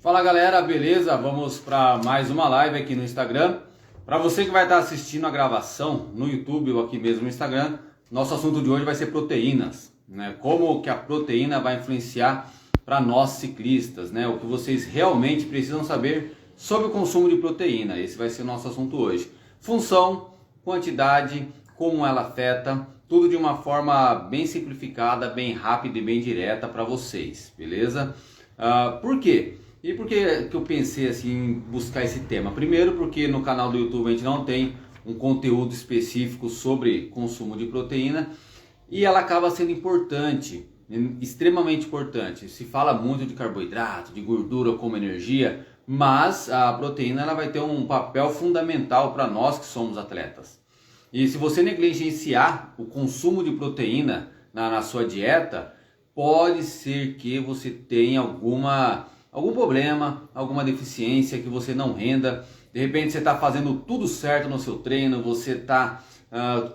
Fala galera, beleza? Vamos para mais uma live aqui no Instagram. Para você que vai estar assistindo a gravação no YouTube ou aqui mesmo no Instagram, nosso assunto de hoje vai ser proteínas, né? Como que a proteína vai influenciar para nós ciclistas, né? O que vocês realmente precisam saber sobre o consumo de proteína. Esse vai ser o nosso assunto hoje. Função, quantidade, como ela afeta, tudo de uma forma bem simplificada, bem rápida e bem direta para vocês, beleza? Por quê? E por que eu pensei assim em buscar esse tema? Primeiro porque no canal do YouTube a gente não tem um conteúdo específico sobre consumo de proteína e ela acaba sendo importante, extremamente importante. Se fala muito de carboidrato, de gordura como energia, mas a proteína ela vai ter um papel fundamental para nós que somos atletas. E se você negligenciar o consumo de proteína na sua dieta, pode ser que você tenha algum problema, alguma deficiência, que você não renda. De repente você está fazendo tudo certo no seu treino, você está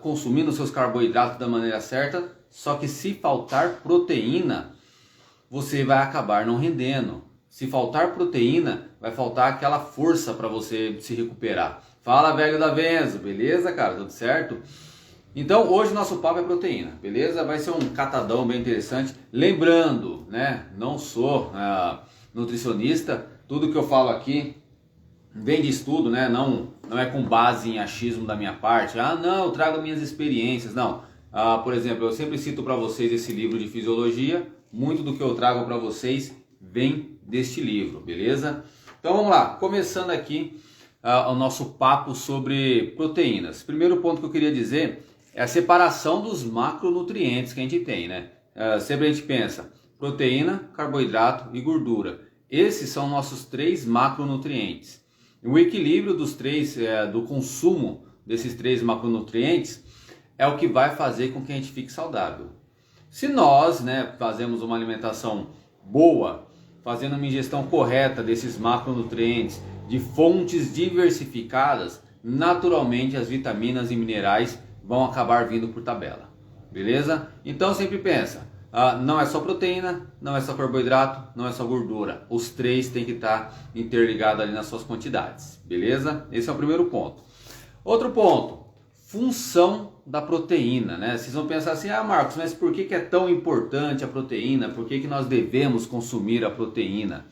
consumindo seus carboidratos da maneira certa, só que se faltar proteína, você vai acabar não rendendo. Se faltar proteína, vai faltar aquela força para você se recuperar. Fala, velho da Venzo, beleza, cara? Tudo certo? Então, hoje nosso papo é proteína, beleza? Vai ser um catadão bem interessante. Lembrando, né? Não sou nutricionista, tudo que eu falo aqui vem de estudo, né? Não é com base em achismo da minha parte. Não, eu trago minhas experiências. Não. Por exemplo, eu sempre cito para vocês esse livro de fisiologia. Muito do que eu trago para vocês vem deste livro, beleza? Então vamos lá, começando aqui o nosso papo sobre proteínas. Primeiro ponto que eu queria dizer é a separação dos macronutrientes que a gente tem, né? Sempre a gente pensa proteína, carboidrato e gordura. Esses são nossos três macronutrientes. O equilíbrio dos três, do consumo desses três macronutrientes é o que vai fazer com que a gente fique saudável. Se nós, né, fazemos uma alimentação boa, fazendo uma ingestão correta desses macronutrientes, de fontes diversificadas, naturalmente as vitaminas e minerais vão acabar vindo por tabela, beleza? Então sempre pensa, não é só proteína, não é só carboidrato, não é só gordura, os três têm que estar interligados ali nas suas quantidades, beleza? Esse é o primeiro ponto. Outro ponto, função da proteína, né? Vocês vão pensar assim, Marcos, mas por que é tão importante a proteína? Por que nós devemos consumir a proteína?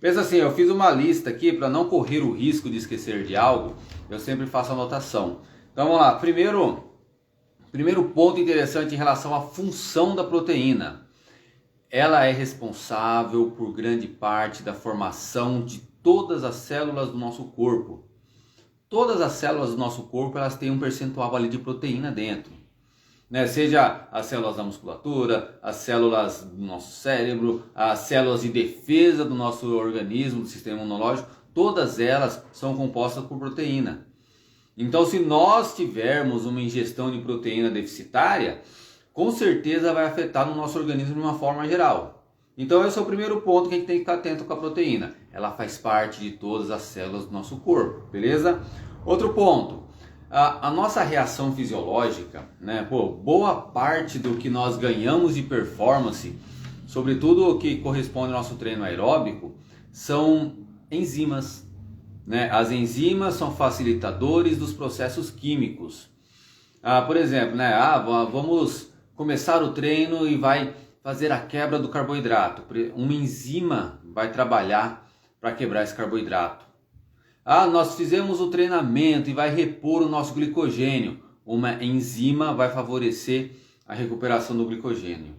Pensa assim, eu fiz uma lista aqui para não correr o risco de esquecer de algo, eu sempre faço anotação. Então vamos lá, primeiro ponto interessante em relação à função da proteína. Ela é responsável por grande parte da formação de todas as células do nosso corpo. Todas as células do nosso corpo elas têm um percentual ali de proteína dentro, né? Seja as células da musculatura, as células do nosso cérebro, as células de defesa do nosso organismo, do sistema imunológico, todas elas são compostas por proteína. Então, se nós tivermos uma ingestão de proteína deficitária, com certeza vai afetar no nosso organismo de uma forma geral. Então, esse é o primeiro ponto que a gente tem que ficar atento com a proteína. Ela faz parte de todas as células do nosso corpo, beleza? Outro ponto, a nossa reação fisiológica, né? Boa parte do que nós ganhamos de performance, sobretudo o que corresponde ao nosso treino aeróbico, são enzimas, né? As enzimas são facilitadores dos processos químicos. Por exemplo, né? Vamos começar o treino e vai fazer a quebra do carboidrato. Uma enzima vai trabalhar para quebrar esse carboidrato. Nós fizemos o treinamento e vai repor o nosso glicogênio. Uma enzima vai favorecer a recuperação do glicogênio.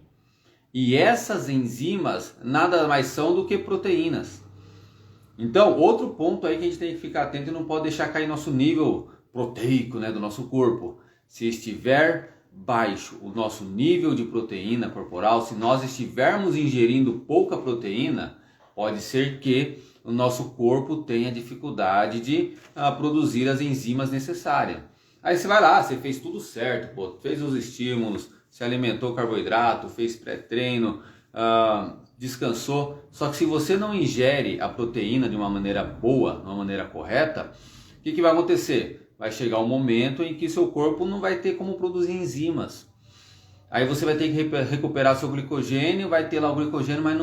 E essas enzimas nada mais são do que proteínas. Então, outro ponto aí que a gente tem que ficar atento e não pode deixar cair nosso nível proteico, né, do nosso corpo. Se estiver baixo o nosso nível de proteína corporal, se nós estivermos ingerindo pouca proteína, pode ser que o nosso corpo tenha dificuldade de produzir as enzimas necessárias. Aí você vai lá, você fez tudo certo, fez os estímulos, se alimentou carboidrato, fez pré-treino, descansou. Só que se você não ingere a proteína de uma maneira boa, de uma maneira correta, o que vai acontecer? Vai chegar um momento em que seu corpo não vai ter como produzir enzimas. Aí você vai ter que recuperar seu glicogênio, vai ter lá o glicogênio, mas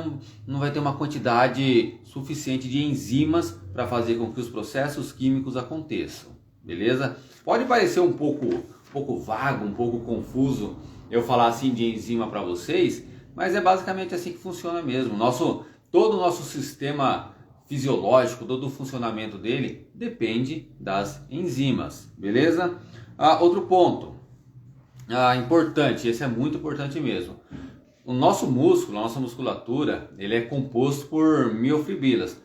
não vai ter uma quantidade suficiente de enzimas para fazer com que os processos químicos aconteçam, beleza? Pode parecer um pouco vago, um pouco confuso eu falar assim de enzima para vocês, mas é basicamente assim que funciona mesmo. Todo o nosso sistema fisiológico, todo o funcionamento dele depende das enzimas, beleza? Outro ponto importante, esse é muito importante mesmo. O nosso músculo, a nossa musculatura, ele é composto por miofibrilas.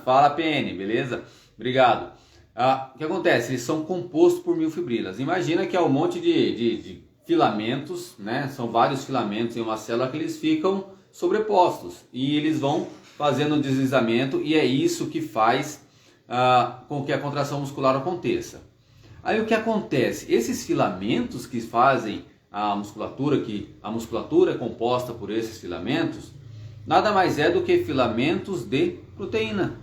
Fala PN, beleza? Obrigado. O que acontece? Eles são compostos por miofibrilas. Imagina que é um monte de filamentos, né? São vários filamentos em uma célula que eles ficam sobrepostos e eles vão fazendo um deslizamento, e é isso que faz com que a contração muscular aconteça. Aí o que acontece? Esses filamentos que fazem a musculatura, que a musculatura é composta por esses filamentos, nada mais é do que filamentos de proteína.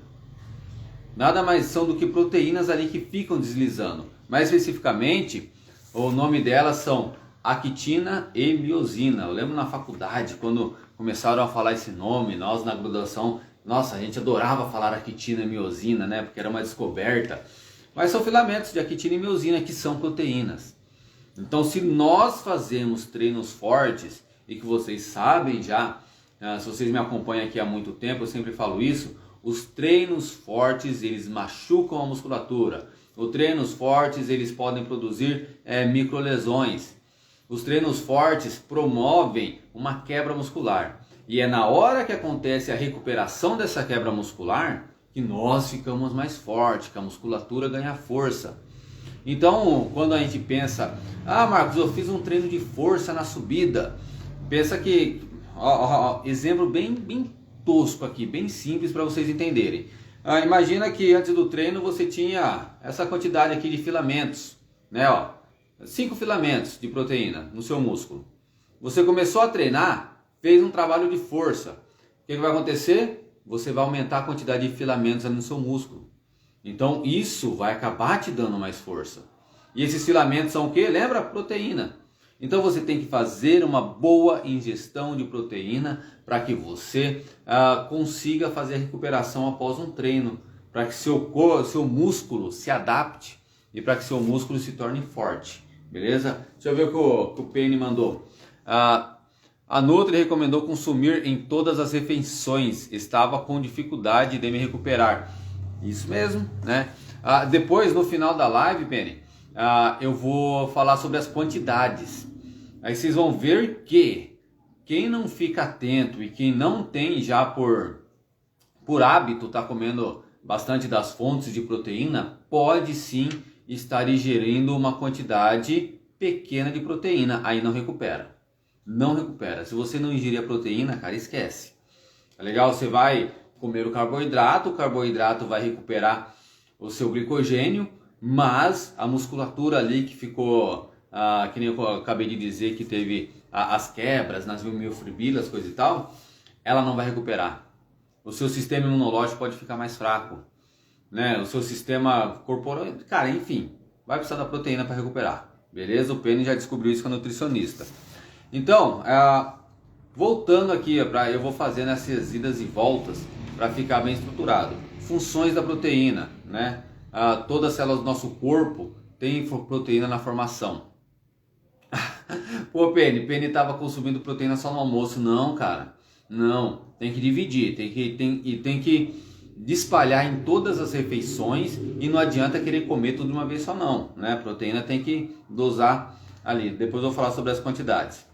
Nada mais são do que proteínas ali que ficam deslizando. Mais especificamente, o nome delas são actina e miosina. Eu lembro na faculdade, quando começaram a falar esse nome, nós na graduação, nossa, a gente adorava falar actina e miosina, né? Porque era uma descoberta. Mas são filamentos de actina e miosina que são proteínas. Então, se nós fazemos treinos fortes, e que vocês sabem já, se vocês me acompanham aqui há muito tempo, eu sempre falo isso, os treinos fortes, eles machucam a musculatura. Os treinos fortes, eles podem produzir microlesões. Os treinos fortes promovem uma quebra muscular. E é na hora que acontece a recuperação dessa quebra muscular que nós ficamos mais fortes, que a musculatura ganha força. Então, quando a gente pensa, Marcos, eu fiz um treino de força na subida. Pensa que, exemplo bem tosco aqui, bem simples para vocês entenderem. Imagina que antes do treino você tinha essa quantidade aqui de filamentos, né? 5 filamentos de proteína no seu músculo. Você começou a treinar, fez um trabalho de força. O que vai acontecer? Você vai aumentar a quantidade de filamentos ali no seu músculo. Então isso vai acabar te dando mais força. E esses filamentos são o que? Lembra? Proteína. Então você tem que fazer uma boa ingestão de proteína para que você consiga fazer a recuperação após um treino. Para que seu músculo se adapte e para que seu músculo se torne forte. Beleza? Deixa eu ver o que o Penny mandou. A Nutri recomendou consumir em todas as refeições. Estava com dificuldade de me recuperar. Isso mesmo, né? Depois, no final da live, Penny, eu vou falar sobre as quantidades. Aí vocês vão ver que quem não fica atento e quem não tem já por hábito tá comendo bastante das fontes de proteína, pode sim estar ingerindo uma quantidade pequena de proteína. Aí não recupera. Não recupera. Se você não ingerir a proteína, cara, esquece. É legal, você vai comer o carboidrato vai recuperar o seu glicogênio, mas a musculatura ali que ficou, que nem eu acabei de dizer, que teve as quebras nas miofibrilas, coisa e tal, ela não vai recuperar. O seu sistema imunológico pode ficar mais fraco, né? O seu sistema corporal, cara, enfim, vai precisar da proteína para recuperar, beleza? O Penny já descobriu isso com a nutricionista. Então, voltando aqui, eu vou fazendo essas idas e voltas para ficar bem estruturado. Funções da proteína, né? Todas as células do nosso corpo têm proteína na formação. Pô, Penny estava consumindo proteína só no almoço. Não, cara. Não. Tem que dividir. Tem que espalhar em todas as refeições. E não adianta querer comer tudo de uma vez só, não. Né? A proteína tem que dosar ali. Depois eu vou falar sobre as quantidades.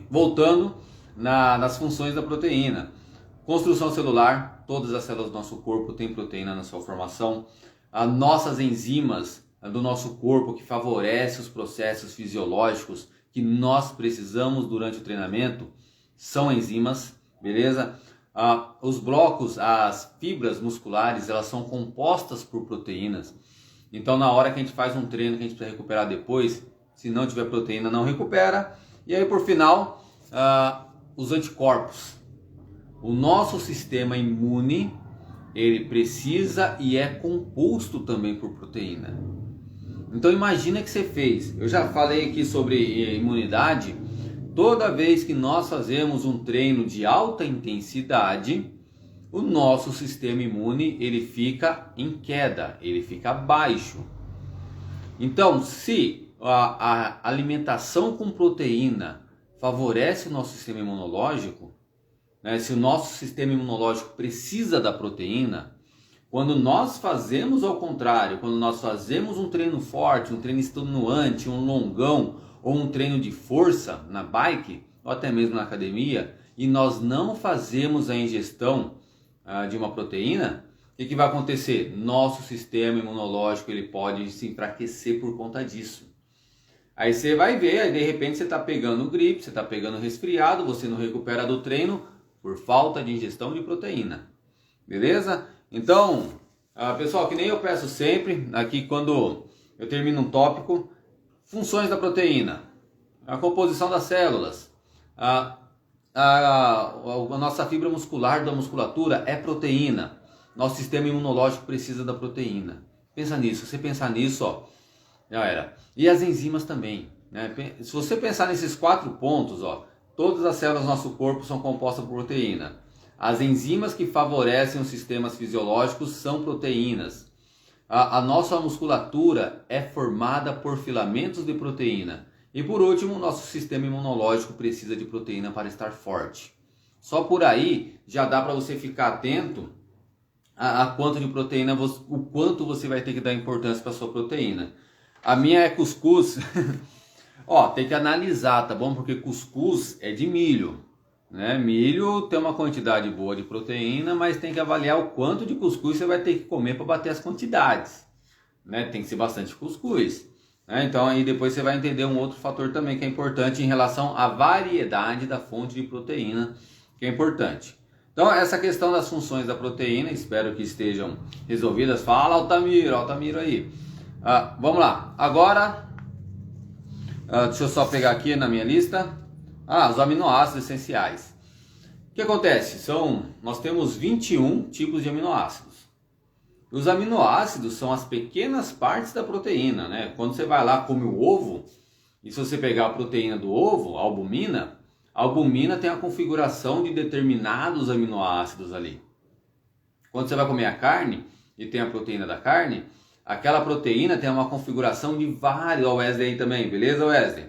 Voltando nas funções da proteína. Construção celular. Todas as células do nosso corpo têm proteína na sua formação. As nossas enzimas do nosso corpo que favorecem os processos fisiológicos que nós precisamos durante o treinamento são enzimas, beleza? Os blocos, as fibras musculares, elas são compostas por proteínas. Então na hora que a gente faz um treino que a gente precisa recuperar depois, se não tiver proteína não recupera. E aí por final, os anticorpos. O nosso sistema imune, ele precisa e é composto também por proteína. Então imagina que você fez, eu já falei aqui sobre imunidade, toda vez que nós fazemos um treino de alta intensidade, o nosso sistema imune ele fica em queda, ele fica baixo. Então, se a alimentação com proteína favorece o nosso sistema imunológico, né, se o nosso sistema imunológico precisa da proteína, quando nós fazemos ao contrário, quando nós fazemos um treino forte, um treino extenuante, um longão ou um treino de força na bike ou até mesmo na academia, e nós não fazemos a ingestão de uma proteína, o que vai acontecer? Nosso sistema imunológico ele pode se enfraquecer por conta disso. Aí você vai ver, aí de repente você está pegando gripe, você está pegando resfriado, você não recupera do treino por falta de ingestão de proteína. Beleza? Então, pessoal, que nem eu peço sempre, aqui quando eu termino um tópico, funções da proteína, a composição das células, a nossa fibra muscular da musculatura é proteína. Nosso sistema imunológico precisa da proteína. Pensa nisso, se você pensar nisso, ó, já era. E as enzimas também, né? Se você pensar nesses 4 pontos, ó, todas as células do nosso corpo são compostas por proteína. As enzimas que favorecem os sistemas fisiológicos são proteínas. A nossa musculatura é formada por filamentos de proteína. E por último, o nosso sistema imunológico precisa de proteína para estar forte. Só por aí já dá para você ficar atento a quanto de proteína, o quanto você vai ter que dar importância para a sua proteína. A minha é cuscuz. Ó, tem que analisar, tá bom? Porque cuscuz é de milho, né? Milho tem uma quantidade boa de proteína, mas tem que avaliar o quanto de cuscuz você vai ter que comer para bater as quantidades, né? Tem que ser bastante cuscuz, né? Então aí depois você vai entender um outro fator também que é importante em relação à variedade da fonte de proteína, que é importante. Então essa questão das funções da proteína, espero que estejam resolvidas. Fala, Altamiro aí. Vamos lá, agora deixa eu só pegar aqui na minha lista os aminoácidos essenciais. O que acontece? Nós temos 21 tipos de aminoácidos. Os aminoácidos são as pequenas partes da proteína, né? Quando você vai lá come o ovo, e se você pegar a proteína do ovo, a albumina tem a configuração de determinados aminoácidos ali. Quando você vai comer a carne e tem a proteína da carne, aquela proteína tem uma configuração de vários... Ó, o Wesley aí também, beleza, Wesley?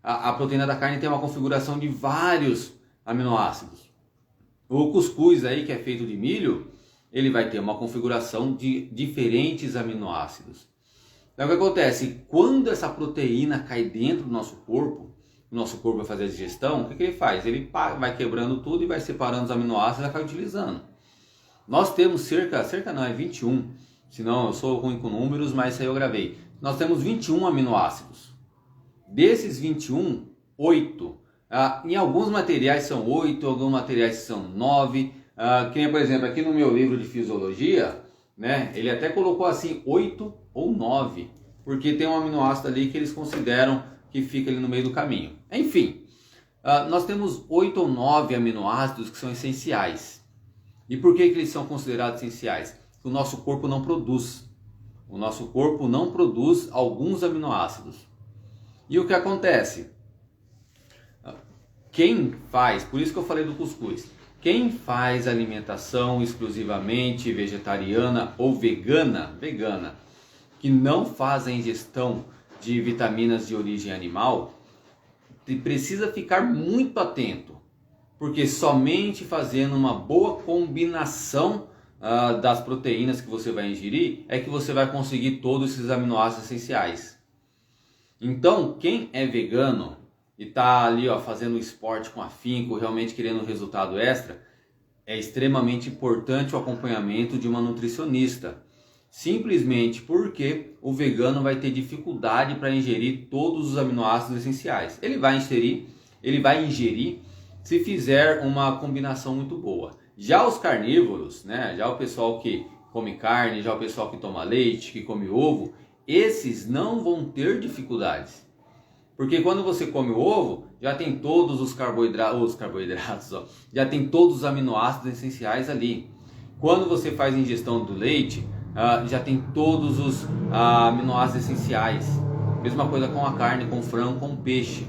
A proteína da carne tem uma configuração de vários aminoácidos. O cuscuz aí, que é feito de milho, ele vai ter uma configuração de diferentes aminoácidos. Então o que acontece? Quando essa proteína cai dentro do nosso corpo, o nosso corpo vai fazer a digestão, o que ele faz? Ele vai quebrando tudo e vai separando os aminoácidos e vai utilizando. Nós temos cerca não, é 21, senão eu sou ruim com números, mas isso aí eu gravei. Nós temos 21 aminoácidos. Desses 21, 8. Em alguns materiais são 8, em alguns materiais são 9. Que nem, por exemplo, aqui no meu livro de fisiologia, né, ele até colocou assim 8 ou 9, porque tem um aminoácido ali que eles consideram que fica ali no meio do caminho. Enfim, nós temos 8 ou 9 aminoácidos que são essenciais. E por que eles são considerados essenciais? O nosso corpo não produz. O nosso corpo não produz alguns aminoácidos. E o que acontece? Quem faz, por isso que eu falei do cuscuz, quem faz alimentação exclusivamente vegetariana ou vegana, que não faz a ingestão de vitaminas de origem animal, precisa ficar muito atento, porque somente fazendo uma boa combinação das proteínas que você vai ingerir é que você vai conseguir todos esses aminoácidos essenciais. Então, quem é vegano e está ali fazendo esporte com afinco, realmente querendo um resultado extra, é extremamente importante o acompanhamento de uma nutricionista. Simplesmente porque o vegano vai ter dificuldade para ingerir todos os aminoácidos essenciais. Ele vai ingerir se fizer uma combinação muito boa. Já os carnívoros, né, já o pessoal que come carne, já o pessoal que toma leite, que come ovo, esses não vão ter dificuldades. Porque quando você come o ovo, já tem todos os carboidratos, já tem todos os aminoácidos essenciais ali. Quando você faz ingestão do leite, já tem todos os aminoácidos essenciais. Mesma coisa com a carne, com o frango, com o peixe.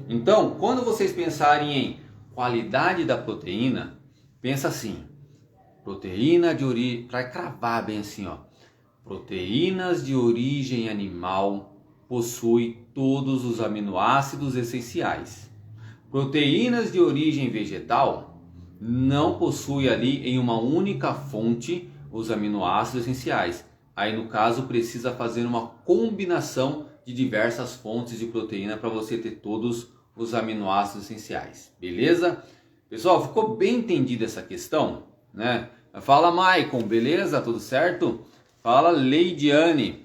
Então, quando vocês pensarem em qualidade da proteína, pensa assim: proteína de origem, para cravar bem assim, ó, proteínas de origem animal possui todos os aminoácidos essenciais. Proteínas de origem vegetal não possui ali em uma única fonte os aminoácidos essenciais. Aí no caso precisa fazer uma combinação de diversas fontes de proteína para você ter todos os aminoácidos essenciais. Beleza? Pessoal, ficou bem entendida essa questão, né? Fala, Maicon, beleza? Tudo certo? Fala, Leidiane.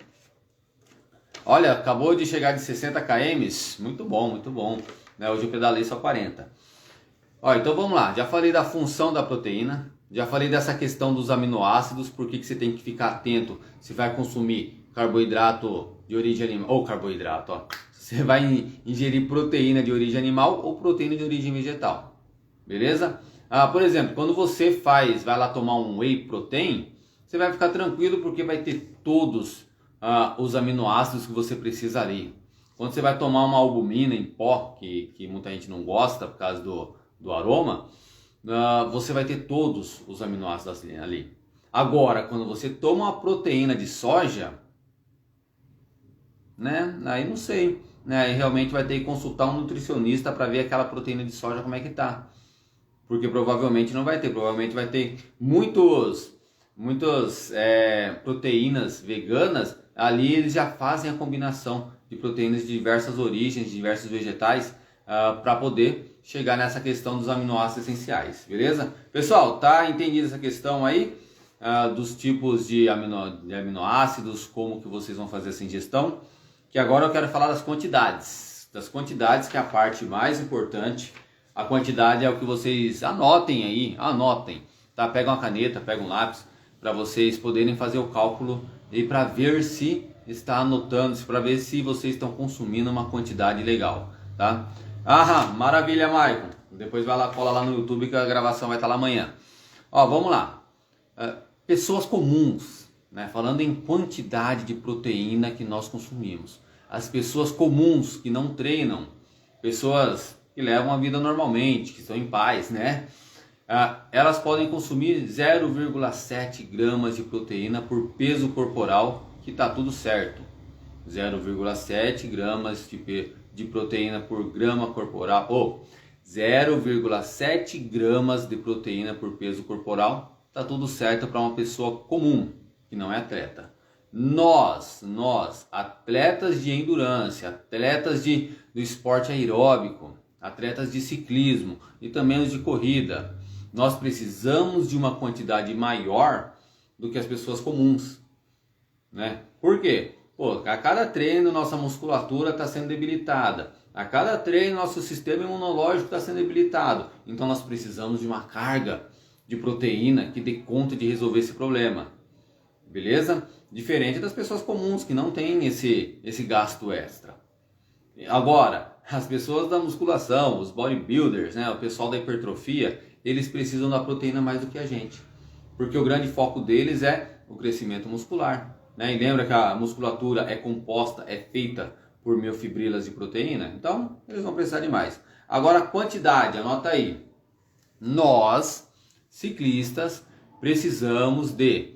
Olha, acabou de chegar de 60 km. Muito bom, muito bom. Hoje eu pedalei só 40. Ó, então vamos lá. Já falei da função da proteína. Já falei dessa questão dos aminoácidos. Por que você tem que ficar atento se vai consumir carboidrato de origem animal. Ou carboidrato, ó. Você vai ingerir proteína de origem animal ou proteína de origem vegetal. Beleza? Por exemplo, quando você vai lá tomar um whey protein, você vai ficar tranquilo porque vai ter todos os aminoácidos que você precisa ali. Quando você vai tomar uma albumina em pó, que muita gente não gosta por causa do aroma, você vai ter todos os aminoácidos ali. Agora, quando você toma uma proteína de soja, né? Aí não sei, né? Aí realmente vai ter que consultar um nutricionista para ver aquela proteína de soja como é que tá. Porque provavelmente não vai ter, provavelmente vai ter muitas proteínas veganas, ali eles já fazem a combinação de proteínas de diversas origens, de diversos vegetais, para poder chegar nessa questão dos aminoácidos essenciais, beleza? Pessoal, tá entendida essa questão aí, dos tipos de aminoácidos, como que vocês vão fazer essa ingestão? Que agora eu quero falar das quantidades, que é a parte mais importante. A quantidade é o que vocês anotem aí, tá? Pega uma caneta, pega um lápis, para vocês poderem fazer o cálculo e para ver se está anotando, para ver se vocês estão consumindo uma quantidade legal, tá? Maravilha, Maicon. Depois vai lá, cola lá no YouTube que a gravação vai estar lá amanhã. Ó, vamos lá. Pessoas comuns, né? Falando em quantidade de proteína que nós consumimos. As pessoas comuns que não treinam, pessoas que levam a vida normalmente, que estão em paz, né? Elas podem consumir 0,7 gramas de proteína por peso corporal, que está tudo certo. 0,7 gramas de proteína por grama corporal, ou 0,7 gramas de proteína por peso corporal, está tudo certo para uma pessoa comum, que não é atleta. Nós, atletas de endurance, atletas do esporte aeróbico, atletas de ciclismo e também os de corrida, nós precisamos de uma quantidade maior do que as pessoas comuns, né? Por quê? A cada treino nossa musculatura está sendo debilitada, a cada treino nosso sistema imunológico está sendo debilitado, então nós precisamos de uma carga de proteína que dê conta de resolver esse problema, beleza? Diferente das pessoas comuns que não têm esse gasto extra. Agora, as pessoas da musculação, os bodybuilders, né, o pessoal da hipertrofia, eles precisam da proteína mais do que a gente. Porque o grande foco deles é o crescimento muscular, né? E lembra que a musculatura é composta, é feita por miofibrilas de proteína? Então, eles vão precisar de mais. Agora, a quantidade, anota aí. Nós, ciclistas, precisamos de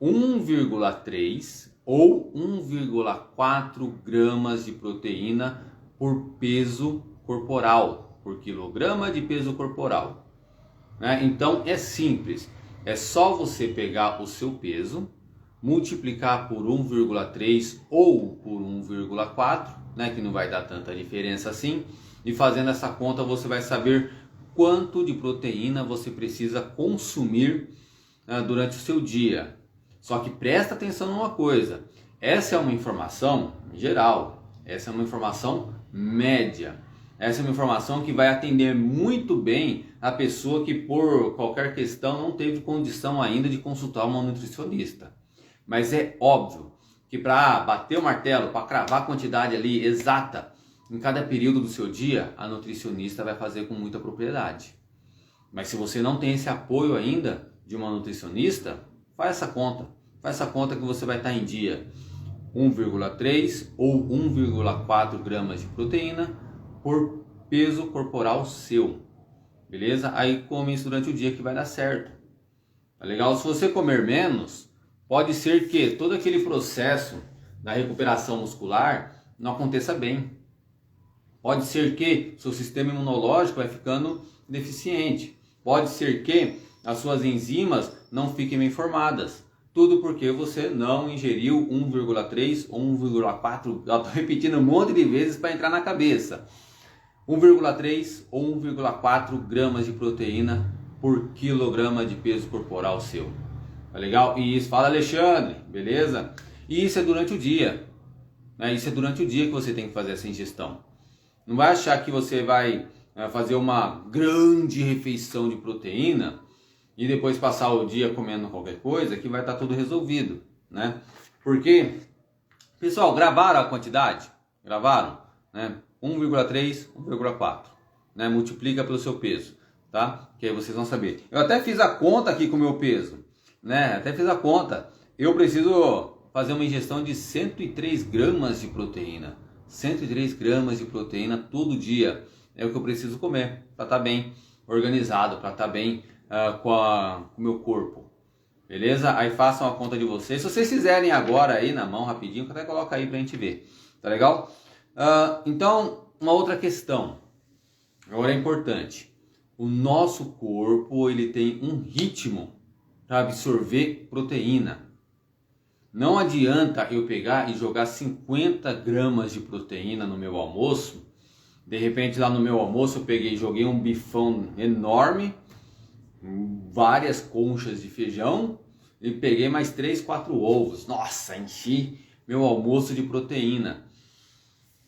1,3 ou 1,4 gramas de proteína por peso corporal, por quilograma de peso corporal, né? Então é simples, é só você pegar o seu peso, multiplicar por 1,3 ou por 1,4, né? Que não vai dar tanta diferença assim, e fazendo essa conta você vai saber quanto de proteína você precisa consumir durante o seu dia. Só que presta atenção numa coisa, essa é uma informação geral, essa é uma informação média, essa é uma informação que vai atender muito bem a pessoa que por qualquer questão não teve condição ainda de consultar uma nutricionista. Mas é óbvio que para bater o martelo, para cravar a quantidade ali exata em cada período do seu dia, a nutricionista vai fazer com muita propriedade. Mas se você não tem esse apoio ainda de uma nutricionista, faz essa conta. faça a conta que você vai estar em dia 1,3 ou 1,4 gramas de proteína por peso corporal seu, beleza? Aí come isso durante o dia que vai dar certo, tá legal? Se você comer menos, pode ser que todo aquele processo da recuperação muscular não aconteça bem. Pode ser que seu sistema imunológico vai ficando deficiente. Pode ser que as suas enzimas não fiquem bem formadas. Tudo porque você não ingeriu 1,3 ou 1,4, eu estou repetindo um monte de vezes para entrar na cabeça. 1,3 ou 1,4 gramas de proteína por quilograma de peso corporal seu. Tá legal? E isso, fala Alexandre, beleza? E isso é durante o dia. Né? Isso é durante o dia que você tem que fazer essa ingestão. Não vai achar que você vai fazer uma grande refeição de proteína e depois passar o dia comendo qualquer coisa que vai estar tudo resolvido, né? Porque, pessoal, gravaram a quantidade? Gravaram? Né? 1,3, 1,4, né? Multiplica pelo seu peso, tá? Que aí vocês vão saber. Eu até fiz a conta aqui com o meu peso, né? Até fiz a conta. Eu preciso fazer uma ingestão de 103 gramas de proteína. 103 gramas de proteína todo dia é o que eu preciso comer para estar bem organizado, para estar bem com o meu corpo, beleza? Aí façam a conta de vocês. Se vocês fizerem agora aí na mão rapidinho, até coloca aí pra gente ver, tá legal? Então, uma outra questão, agora é importante. O nosso corpo, ele tem um ritmo para absorver proteína. Não adianta eu pegar e jogar 50 gramas de proteína no meu almoço. De repente lá no meu almoço eu peguei e joguei um bifão enorme, várias conchas de feijão e peguei mais 3, 4 ovos. Nossa, enchi meu almoço de proteína.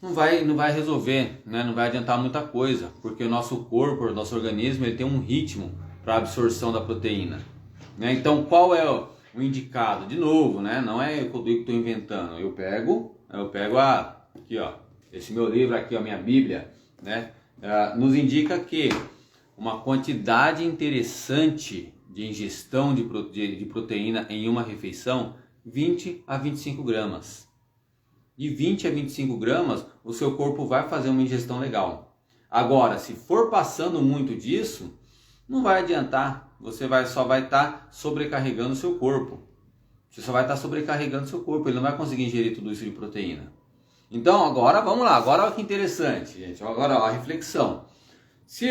Não vai resolver, né? Não vai adiantar muita coisa, porque o nosso corpo, o nosso organismo, ele tem um ritmo para a absorção da proteína, né? Então, qual é o indicado? De novo, né? Não é eu que estou inventando. Eu pego aqui, ó, esse meu livro aqui, a minha Bíblia, né? Nos indica que uma quantidade interessante de ingestão de proteína em uma refeição, 20 a 25 gramas. De 20 a 25 gramas, o seu corpo vai fazer uma ingestão legal. Agora, se for passando muito disso, não vai adiantar. Você só vai estar sobrecarregando o seu corpo. Você só vai estar sobrecarregando o seu corpo. Ele não vai conseguir ingerir tudo isso de proteína. Então, agora, vamos lá. Agora, olha que interessante, gente. Agora, ó, a reflexão. Se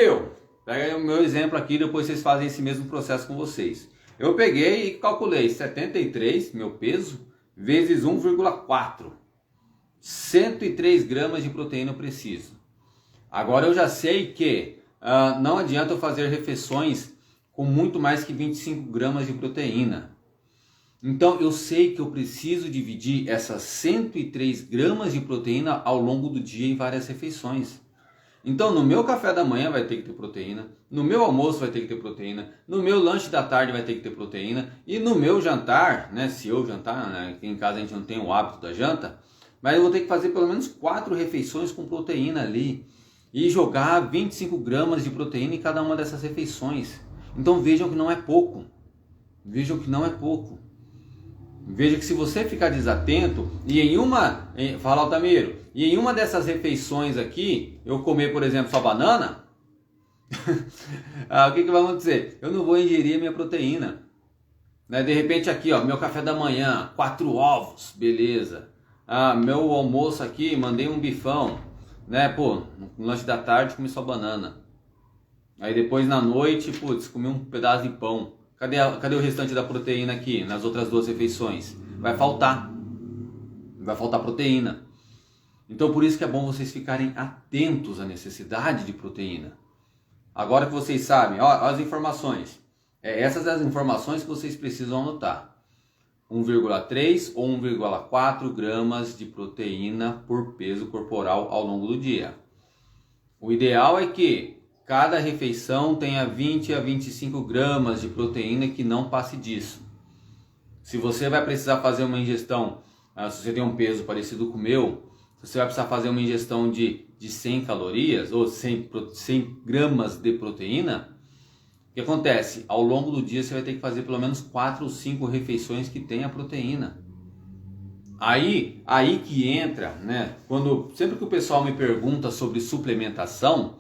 pega o meu exemplo aqui, depois vocês fazem esse mesmo processo com vocês. Eu peguei e calculei 73, meu peso, vezes 1,4. 103 gramas de proteína eu preciso. Agora eu já sei que não adianta eu fazer refeições com muito mais que 25 gramas de proteína. Então eu sei que eu preciso dividir essas 103 gramas de proteína ao longo do dia em várias refeições. Então no meu café da manhã vai ter que ter proteína, no meu almoço vai ter que ter proteína, no meu lanche da tarde vai ter que ter proteína e no meu jantar, né, se eu jantar, né, aqui em casa a gente não tem o hábito da janta, mas eu vou ter que fazer pelo menos 4 refeições com proteína ali e jogar 25 gramas de proteína em cada uma dessas refeições. Então vejam que não é pouco, vejam que não é pouco. Veja que se você ficar desatento e fala Altamiro, e em uma dessas refeições aqui, eu comer, por exemplo, só banana, o que vai acontecer? Eu não vou ingerir a minha proteína. Né? De repente aqui, ó, meu café da manhã, 4 ovos, beleza. Meu almoço aqui, mandei um bifão, né? Pô, no lanche da tarde comi só banana. Aí depois na noite, putz, comi um pedaço de pão. Cadê o restante da proteína aqui, nas outras 2 refeições? Vai faltar proteína. Então por isso que é bom vocês ficarem atentos à necessidade de proteína. Agora que vocês sabem, ó, as informações. Essas são as informações que vocês precisam anotar. 1,3 ou 1,4 gramas de proteína por peso corporal ao longo do dia. O ideal é que cada refeição tenha 20 a 25 gramas de proteína, que não passe disso. Se você vai precisar fazer uma ingestão, se você tem um peso parecido com o meu, você vai precisar fazer uma ingestão de 100 calorias ou 100 gramas de proteína, O que acontece? Ao longo do dia você vai ter que fazer pelo menos 4 ou 5 refeições que tenha proteína. Aí que entra, né? Sempre que o pessoal me pergunta sobre suplementação,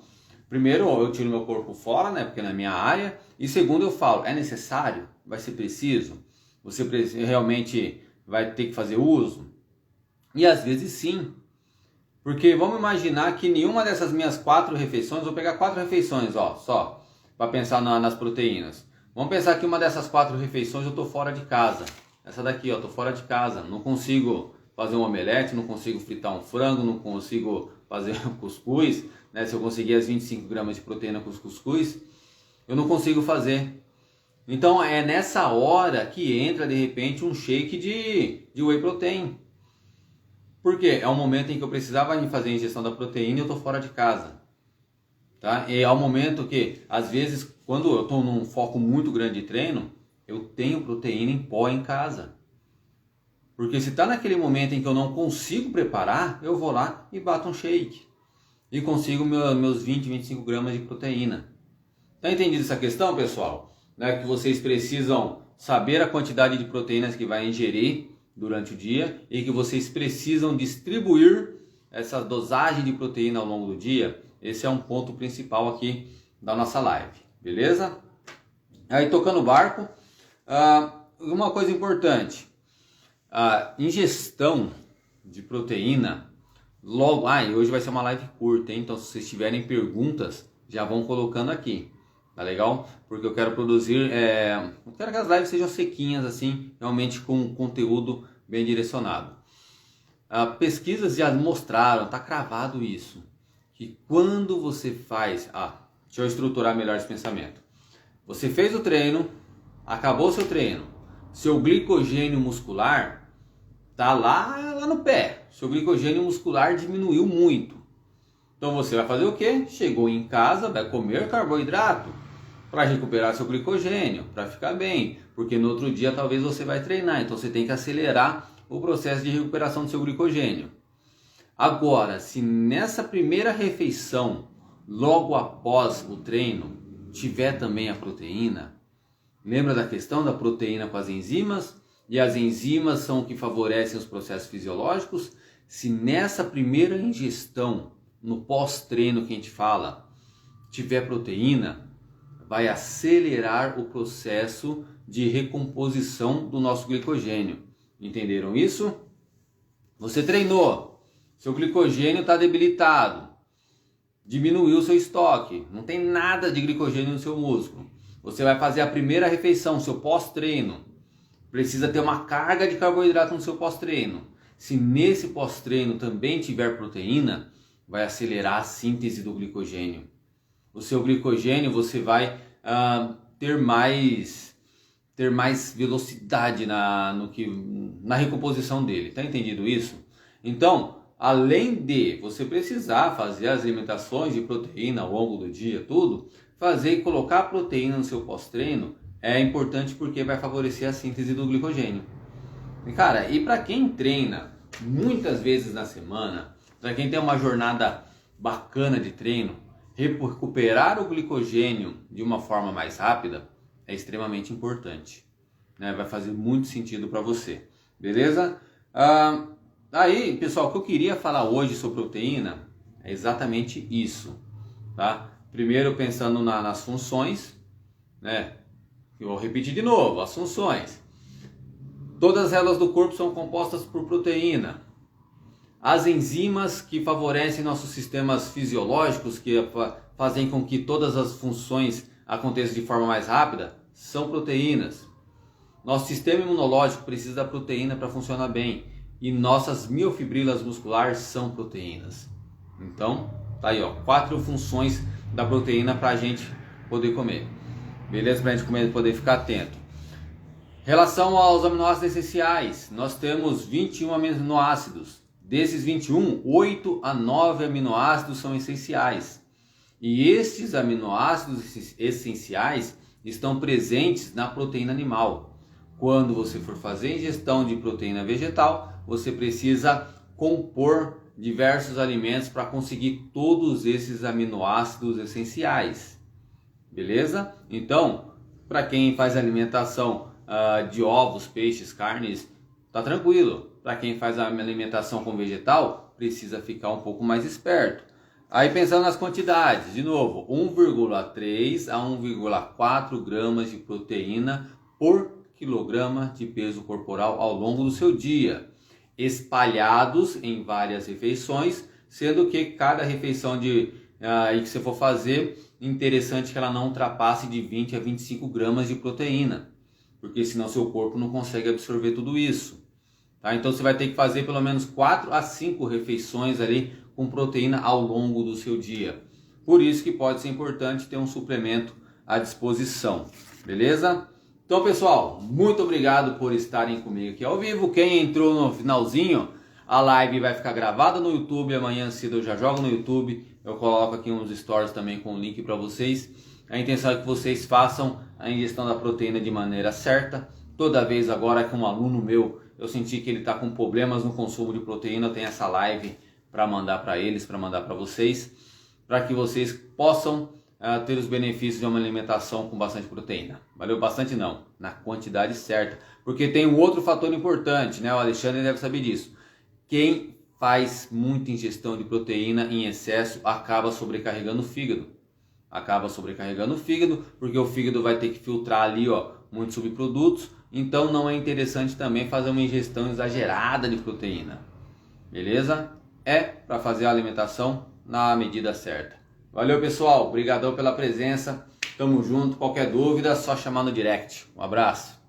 primeiro eu tiro meu corpo fora, né? Porque é na minha área. E segundo eu falo, é necessário? Vai ser preciso? Você realmente vai ter que fazer uso? E às vezes sim. Porque vamos imaginar que nenhuma dessas minhas 4 refeições, vou pegar 4 refeições, ó, só, para pensar nas proteínas. Vamos pensar que uma dessas 4 refeições eu estou fora de casa. Essa daqui, ó, estou fora de casa. Não consigo fazer um omelete, não consigo fritar um frango, não consigo fazer um cuscuz, né? Se eu conseguir as 25 gramas de proteína com os cuscuz, eu não consigo fazer. Então é nessa hora que entra de repente um shake de whey protein. Por quê? É um momento em que eu precisava fazer a ingestão da proteína e eu estou fora de casa. Tá? E é um momento que, às vezes, quando eu estou num foco muito grande de treino, eu tenho proteína em pó em casa. Porque se está naquele momento em que eu não consigo preparar, eu vou lá e bato um shake. E consigo meus 20, 25 gramas de proteína. Tá entendido essa questão, pessoal? Né? Que vocês precisam saber a quantidade de proteínas que vai ingerir durante o dia e que vocês precisam distribuir essa dosagem de proteína ao longo do dia. Esse é um ponto principal aqui da nossa live, beleza? Aí tocando o barco, uma coisa importante, a ingestão de proteína logo, e hoje vai ser uma live curta, hein? Então se vocês tiverem perguntas, já vão colocando aqui. Tá legal? Porque eu quero produzir, eu quero que as lives sejam sequinhas assim, realmente com conteúdo bem direcionado. Pesquisas já mostraram, tá cravado isso, que quando você faz, deixa eu estruturar melhor esse pensamento. Você fez o treino, acabou o seu treino, seu glicogênio muscular tá lá no pé, seu glicogênio muscular diminuiu muito. Então você vai fazer o quê? Chegou em casa, vai comer carboidrato para recuperar seu glicogênio, para ficar bem, porque no outro dia talvez você vai treinar, então você tem que acelerar o processo de recuperação do seu glicogênio. Agora, se nessa primeira refeição, logo após o treino, tiver também a proteína, lembra da questão da proteína com as enzimas? E as enzimas são o que favorecem os processos fisiológicos? Se nessa primeira ingestão, no pós-treino que a gente fala, tiver proteína, vai acelerar o processo de recomposição do nosso glicogênio. Entenderam isso? Você treinou, seu glicogênio está debilitado, diminuiu o seu estoque, não tem nada de glicogênio no seu músculo. Você vai fazer a primeira refeição, seu pós-treino. Precisa ter uma carga de carboidrato no seu pós-treino. Se nesse pós-treino também tiver proteína, vai acelerar a síntese do glicogênio. O seu glicogênio você vai ter mais velocidade na recomposição dele. Tá entendido isso? Então, além de você precisar fazer as alimentações de proteína ao longo do dia, tudo, fazer e colocar proteína no seu pós-treino é importante porque vai favorecer a síntese do glicogênio. E, cara, e para quem treina muitas vezes na semana, para quem tem uma jornada bacana de treino, recuperar o glicogênio de uma forma mais rápida é extremamente importante, né? Vai fazer muito sentido para você, beleza? Aí, pessoal, o que eu queria falar hoje sobre proteína é exatamente isso, tá? Primeiro pensando nas funções, né? Eu vou repetir de novo, as funções. Todas as células do corpo são compostas por proteína. As enzimas que favorecem nossos sistemas fisiológicos, que fazem com que todas as funções aconteçam de forma mais rápida, são proteínas. Nosso sistema imunológico precisa da proteína para funcionar bem. E nossas miofibrilas musculares são proteínas. Então, tá aí, 4 funções da proteína para a gente poder comer. Beleza? Para a gente poder ficar atento. Relação aos aminoácidos essenciais, nós temos 21 aminoácidos. Desses 21, 8 a 9 aminoácidos são essenciais. E estes aminoácidos essenciais estão presentes na proteína animal. Quando você for fazer ingestão de proteína vegetal, você precisa compor diversos alimentos para conseguir todos esses aminoácidos essenciais. beleza? Então, para quem faz alimentação de ovos, peixes, carnes, tá tranquilo. Para quem faz a alimentação com vegetal, precisa ficar um pouco mais esperto. Aí pensando nas quantidades, de novo, 1,3 a 1,4 gramas de proteína por quilograma de peso corporal ao longo do seu dia, espalhados em várias refeições, sendo que cada refeição que você for fazer, interessante que ela não ultrapasse de 20 a 25 gramas de proteína, porque senão seu corpo não consegue absorver tudo isso. Tá? Então você vai ter que fazer pelo menos 4 a 5 refeições ali com proteína ao longo do seu dia. Por isso que pode ser importante ter um suplemento à disposição, beleza? Então, pessoal, muito obrigado por estarem comigo aqui ao vivo. Quem entrou no finalzinho, a live vai ficar gravada no YouTube. Amanhã cedo eu já jogo no YouTube. Eu coloco aqui uns stories também com o link para vocês. A intenção é que vocês façam a ingestão da proteína de maneira certa. Toda vez agora que um aluno meu, eu senti que ele está com problemas no consumo de proteína, eu tenho essa live para mandar para eles, para mandar para vocês, para que vocês possam ter os benefícios de uma alimentação com bastante proteína. Valeu? Bastante não, na quantidade certa. Porque tem um outro fator importante, né? O Alexandre deve saber disso. Quem faz muita ingestão de proteína em excesso acaba sobrecarregando o fígado. Acaba sobrecarregando o fígado, porque o fígado vai ter que filtrar ali, ó, muitos subprodutos. Então não é interessante também fazer uma ingestão exagerada de proteína. Beleza? É para fazer a alimentação na medida certa. Valeu, pessoal. Obrigadão pela presença. Tamo junto. Qualquer dúvida, só chamar no direct. Um abraço.